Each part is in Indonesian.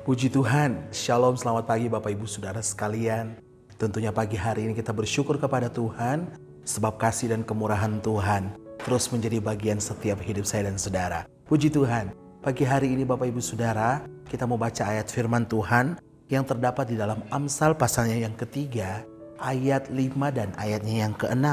Puji Tuhan, Shalom, selamat pagi Bapak Ibu Saudara sekalian. Tentunya pagi hari ini kita bersyukur kepada Tuhan, sebab kasih dan kemurahan Tuhan terus menjadi bagian setiap hidup saya dan saudara. Puji Tuhan, pagi hari ini Bapak Ibu Saudara, kita mau baca ayat firman Tuhan yang terdapat di dalam Amsal pasalnya yang ketiga, ayat 5 dan ayatnya yang ke-6.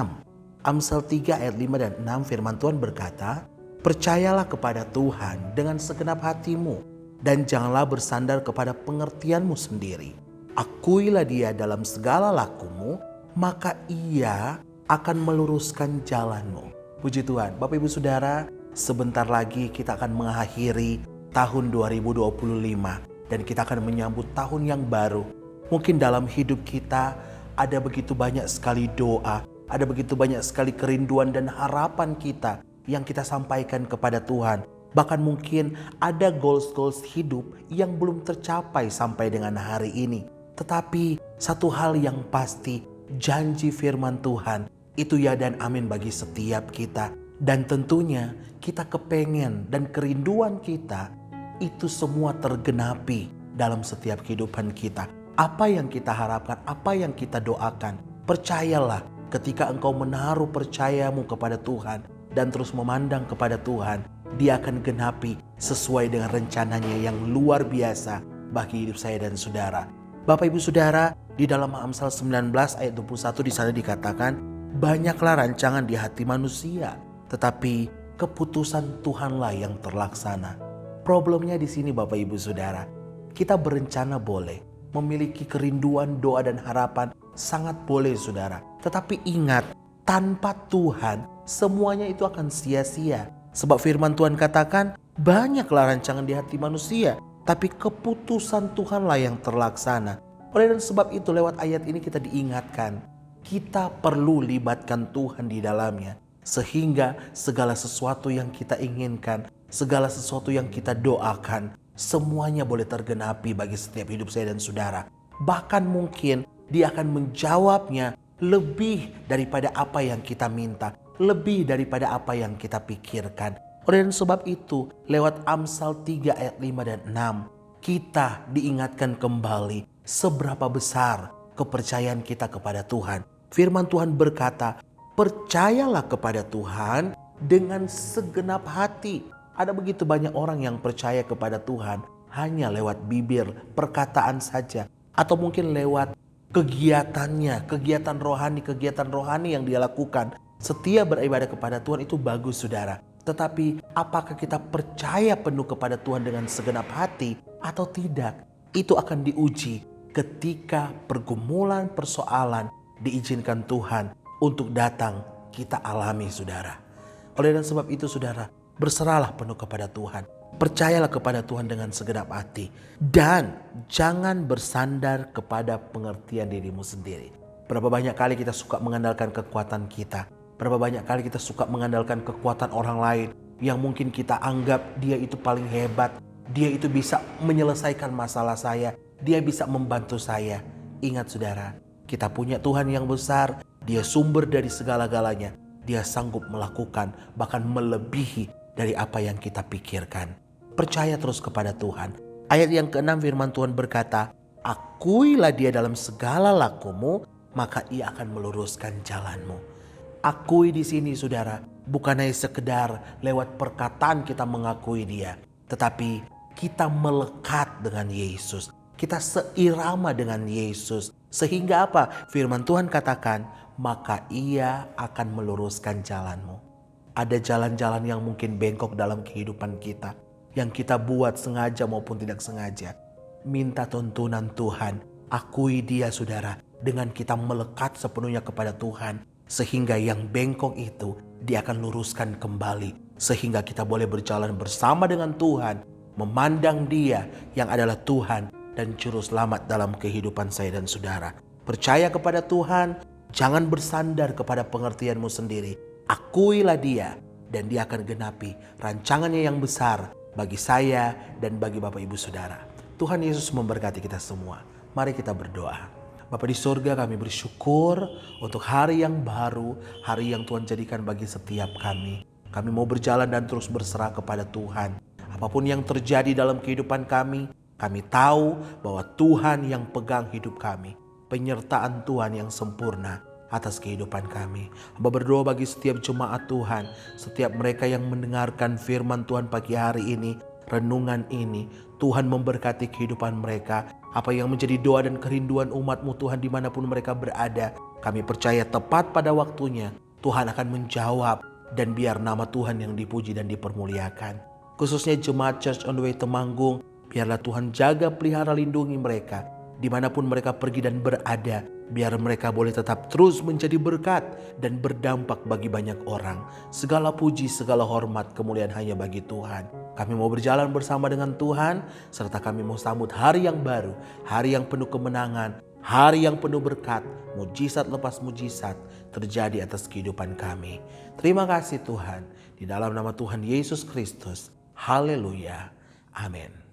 Amsal 3 ayat 5 dan 6 firman Tuhan berkata, "Percayalah kepada Tuhan dengan segenap hatimu, dan janganlah bersandar kepada pengertianmu sendiri. Akuilah Dia dalam segala lakumu, maka Ia akan meluruskan jalanmu." Puji Tuhan, Bapak Ibu Saudara, sebentar lagi kita akan mengakhiri tahun 2025 dan kita akan menyambut tahun yang baru. Mungkin dalam hidup kita ada begitu banyak sekali doa, ada begitu banyak sekali kerinduan dan harapan kita yang kita sampaikan kepada Tuhan. Bahkan mungkin ada goals hidup yang belum tercapai sampai dengan hari ini. Tetapi satu hal yang pasti, janji firman Tuhan itu ya dan amin bagi setiap kita. Dan tentunya kita kepengen dan kerinduan kita itu semua tergenapi dalam setiap kehidupan kita. Apa yang kita harapkan, apa yang kita doakan, percayalah ketika engkau menaruh percayamu kepada Tuhan dan terus memandang kepada Tuhan, Dia akan genapi sesuai dengan rencananya yang luar biasa bagi hidup saya dan saudara. Bapak Ibu Saudara, di dalam Amsal 19 ayat 21 di sana dikatakan, "Banyaklah rancangan di hati manusia, tetapi keputusan Tuhanlah yang terlaksana." Problemnya di sini Bapak Ibu Saudara, kita berencana boleh, memiliki kerinduan, doa dan harapan sangat boleh saudara. Tetapi ingat, tanpa Tuhan semuanya itu akan sia-sia. Sebab firman Tuhan katakan, banyaklah rancangan di hati manusia, tapi keputusan Tuhanlah yang terlaksana. Oleh sebab itu lewat ayat ini kita diingatkan, kita perlu libatkan Tuhan di dalamnya. Sehingga segala sesuatu yang kita inginkan, segala sesuatu yang kita doakan, semuanya boleh tergenapi bagi setiap hidup saya dan saudara. Bahkan mungkin Dia akan menjawabnya lebih daripada apa yang kita minta, lebih daripada apa yang kita pikirkan. Oleh sebab itu, lewat Amsal 3 ayat 5 dan 6, kita diingatkan kembali seberapa besar kepercayaan kita kepada Tuhan. Firman Tuhan berkata, "Percayalah kepada Tuhan dengan segenap hati." Ada begitu banyak orang yang percaya kepada Tuhan hanya lewat bibir, perkataan saja, atau mungkin lewat kegiatannya, kegiatan rohani yang dia lakukan. Setiap beribadah kepada Tuhan itu bagus saudara. Tetapi apakah kita percaya penuh kepada Tuhan dengan segenap hati atau tidak? Itu akan diuji ketika pergumulan, persoalan diizinkan Tuhan untuk datang kita alami saudara. Oleh sebab itu saudara, berserahlah penuh kepada Tuhan. Percayalah kepada Tuhan dengan segenap hati. Dan jangan bersandar kepada pengertian dirimu sendiri. Berapa banyak kali kita suka mengandalkan kekuatan kita. Berapa banyak kali kita suka mengandalkan kekuatan orang lain. Yang mungkin kita anggap dia itu paling hebat. Dia itu bisa menyelesaikan masalah saya. Dia bisa membantu saya. Ingat saudara, kita punya Tuhan yang besar. Dia sumber dari segala-galanya. Dia sanggup melakukan bahkan melebihi dari apa yang kita pikirkan. Percaya terus kepada Tuhan. Ayat yang ke-6 firman Tuhan berkata, "Akuilah Dia dalam segala lakumu, maka Ia akan meluruskan jalanmu." Akui di sini saudara, bukan hanya sekedar lewat perkataan kita mengakui Dia, tetapi kita melekat dengan Yesus. Kita seirama dengan Yesus. Sehingga apa? Firman Tuhan katakan, maka Ia akan meluruskan jalanmu. Ada jalan-jalan yang mungkin bengkok dalam kehidupan kita, yang kita buat sengaja maupun tidak sengaja. Minta tuntunan Tuhan, akui Dia saudara, dengan kita melekat sepenuhnya kepada Tuhan. Sehingga yang bengkok itu Dia akan luruskan kembali. Sehingga kita boleh berjalan bersama dengan Tuhan, memandang Dia yang adalah Tuhan dan Juru Selamat dalam kehidupan saya dan saudara. Percaya kepada Tuhan, jangan bersandar kepada pengertianmu sendiri. Akuilah Dia dan Dia akan genapi rancangannya yang besar bagi saya dan bagi Bapak Ibu Saudara. Tuhan Yesus memberkati kita semua. Mari kita berdoa. Bapa di surga, kami bersyukur untuk hari yang baru, hari yang Tuhan jadikan bagi setiap kami. Kami mau berjalan dan terus berserah kepada Tuhan. Apapun yang terjadi dalam kehidupan kami, Kami tahu bahwa Tuhan yang pegang hidup kami, penyertaan Tuhan yang sempurna atas kehidupan kami. Hamba berdoa bagi setiap jemaat Tuhan, setiap mereka yang mendengarkan firman Tuhan pagi hari ini, renungan ini, Tuhan memberkati kehidupan mereka. Apa yang menjadi doa dan kerinduan umat-Mu Tuhan dimanapun mereka berada, kami percaya tepat pada waktunya Tuhan akan menjawab, dan biar nama Tuhan yang dipuji dan dipermuliakan. Khususnya jemaat Church on the Way Temanggung, biarlah Tuhan jaga, pelihara, lindungi mereka dimanapun mereka pergi dan berada. Biar mereka boleh tetap terus menjadi berkat dan berdampak bagi banyak orang. Segala puji, segala hormat, kemuliaan hanya bagi Tuhan. Kami mau berjalan bersama dengan Tuhan, serta kami mau sambut hari yang baru, hari yang penuh kemenangan, hari yang penuh berkat, mujizat lepas mujizat terjadi atas kehidupan kami. Terima kasih Tuhan, di dalam nama Tuhan Yesus Kristus. Haleluya. Amin.